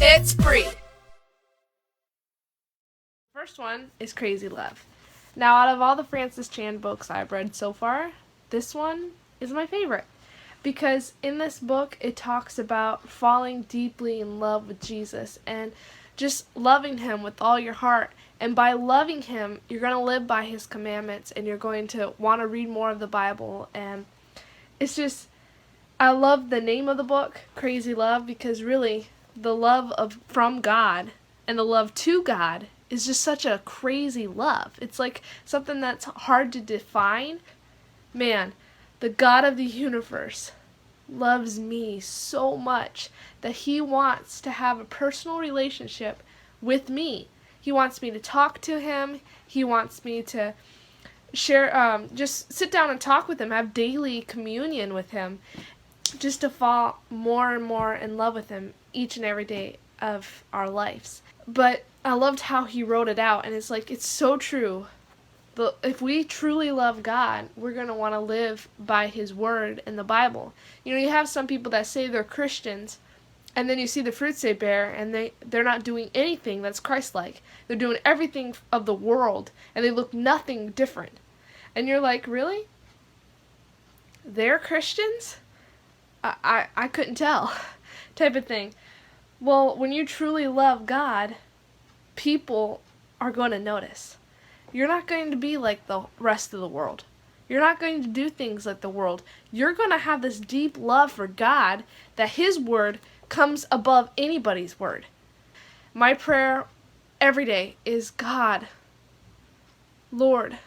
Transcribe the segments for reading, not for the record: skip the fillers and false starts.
It's free. First one is Crazy Love. Now, out of all the Francis Chan books I've read so far, this one is my favorite. Because in this book, it talks about falling deeply in love with Jesus and just loving him with all your heart. And by loving him, you're going to live by his commandments and you're going to want to read more of the Bible. And it's just, I love the name of the book, Crazy Love, because really the love from God and the love to God is just such a crazy love. It's like something that's hard to define. Man, the God of the universe loves me so much that he wants to have a personal relationship with me. He wants me to talk to him. He wants me to share, just sit down and talk with him, have daily communion with him, just to fall more and more in love with him each and every day of our lives. But I loved how he wrote it out, and it's like, it's so true. If we truly love God, we're going to want to live by his word in the Bible. You know, you have some people that say they're Christians, and then you see the fruits they bear, and they're not doing anything that's Christ-like. They're doing everything of the world, and they look nothing different. And you're like, really? They're Christians? I couldn't tell, type of thing. Well, when you truly love God, people are going to notice. You're not going to be like the rest of the world. You're not going to do things like the world. You're going to have this deep love for God that his word comes above anybody's word. My prayer every day is, God, Lord,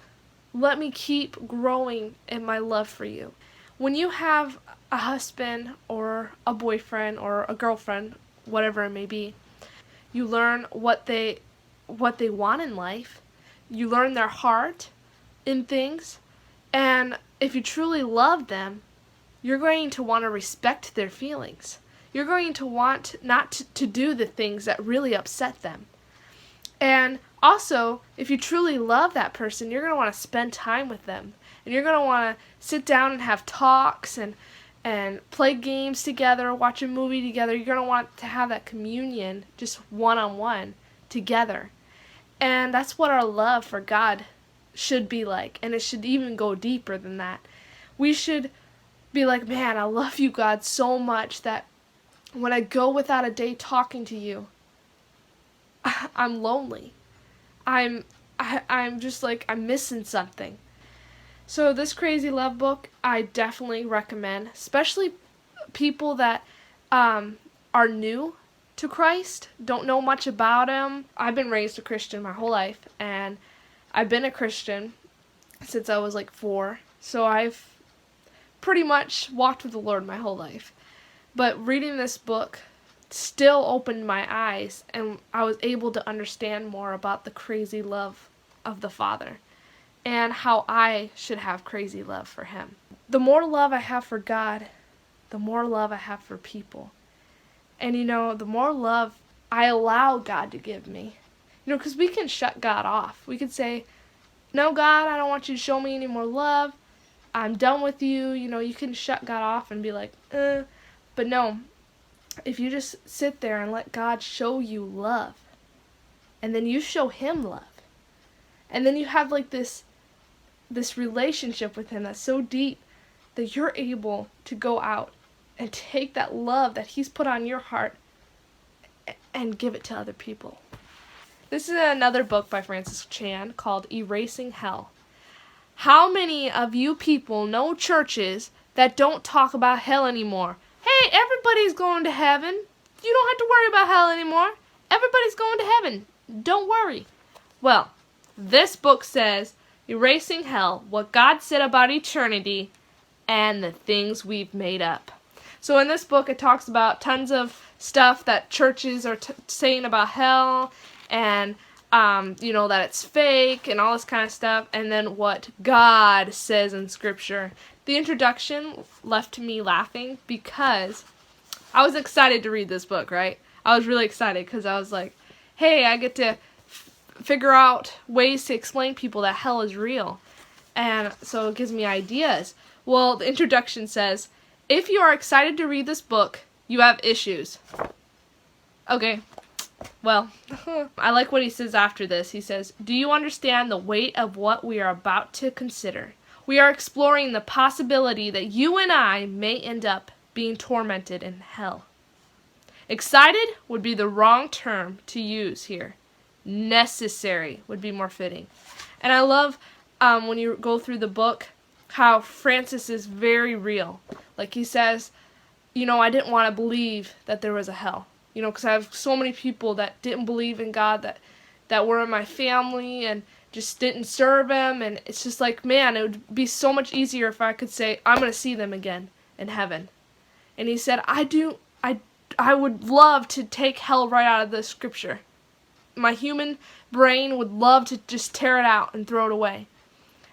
let me keep growing in my love for you. When you have a husband or a boyfriend or a girlfriend, whatever it may be, you learn what they want in life. You learn their heart in things. And if you truly love them, you're going to want to respect their feelings. You're going to want not to do the things that really upset them. And also, if you truly love that person, you're going to want to spend time with them. And you're going to want to sit down and have talks and play games together, watch a movie together. You're going to want to have that communion just one-on-one together. And that's what our love for God should be like. And it should even go deeper than that. We should be like, man, I love you, God, so much that when I go without a day talking to you, I'm lonely. I'm just like, I'm missing something. So this Crazy Love book, I definitely recommend, especially people that are new to Christ, don't know much about him. I've been raised a Christian my whole life, and I've been a Christian since I was like 4, so I've pretty much walked with the Lord my whole life. But reading this book still opened my eyes, and I was able to understand more about the crazy love of the Father and how I should have crazy love for him. The more love I have for God, the more love I have for people. And, you know, the more love I allow God to give me. You know, because we can shut God off. We could say, no, God, I don't want you to show me any more love. I'm done with you. You know, you can shut God off and be like, But no, if you just sit there and let God show you love, and then you show him love, and then you have like this relationship with him that's so deep that you're able to go out and take that love that he's put on your heart and give it to other people. This is another book by Francis Chan called Erasing Hell. How many of you people know churches that don't talk about hell anymore? Hey, everybody's going to heaven. You don't have to worry about hell anymore. Everybody's going to heaven. Don't worry. Well, this book says, Erasing Hell, What God Said About Eternity and the Things We've Made Up. So in this book, it talks about tons of stuff that churches are saying about hell, and you know, that it's fake and all this kind of stuff, and then what God says in Scripture. The introduction left me laughing because I was excited to read this book, right? I was really excited because I was like, hey, I get to figure out ways to explain people that hell is real. And so it gives me ideas. Well, the introduction says, if you are excited to read this book, you have issues. Okay, well, I like what he says after this. He says, "Do you understand the weight of what we are about to consider? We are exploring the possibility that you and I may end up being tormented in hell. Excited would be the wrong term to use here. Necessary would be more fitting." And I love when you go through the book how Francis is very real. Like he says, I didn't want to believe that there was a hell. Because I have so many people that didn't believe in God that were in my family and just didn't serve him. And it's just like, man, it would be so much easier if I could say, I'm going to see them again in heaven. And he said, I would love to take hell right out of the scripture. My human brain would love to just tear it out and throw it away.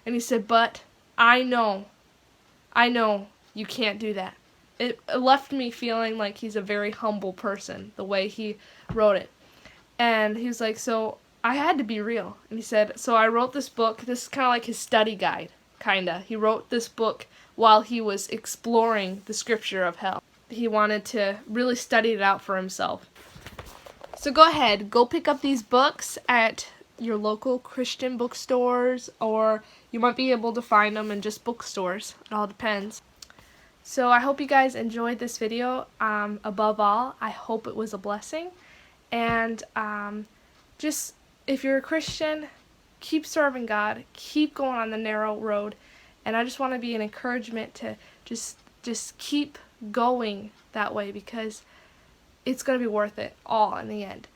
And he said, but I know you can't do that. It left me feeling like he's a very humble person, the way he wrote it. And he was like, so I had to be real. And he said, so I wrote this book. This is kind of like his study guide, kind of. He wrote this book while he was exploring the scripture of hell. He wanted to really study it out for himself. So go ahead, go pick up these books at your local Christian bookstores, or you might be able to find them in just bookstores. It all depends. So I hope you guys enjoyed this video. Above all, I hope it was a blessing. And just, if you're a Christian, keep serving God. Keep going on the narrow road. And I just want to be an encouragement to just keep going that way, because it's going to be worth it all in the end.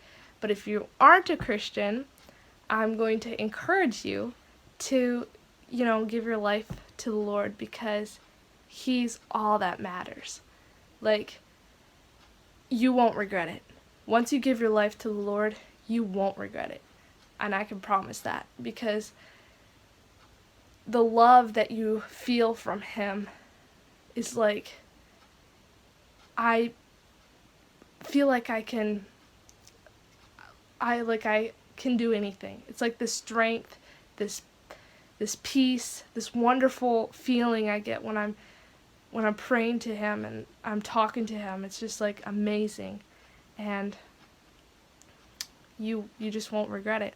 But if you aren't a Christian, I'm going to encourage you to, give your life to the Lord, because He's all that matters. Like, you won't regret it. Once you give your life to the Lord, you won't regret it. And I can promise that, because the love that you feel from Him is like, I feel like I can do anything. It's like this strength, this peace, this wonderful feeling I get when I'm praying to Him and I'm talking to Him. It's just like amazing, and you just won't regret it.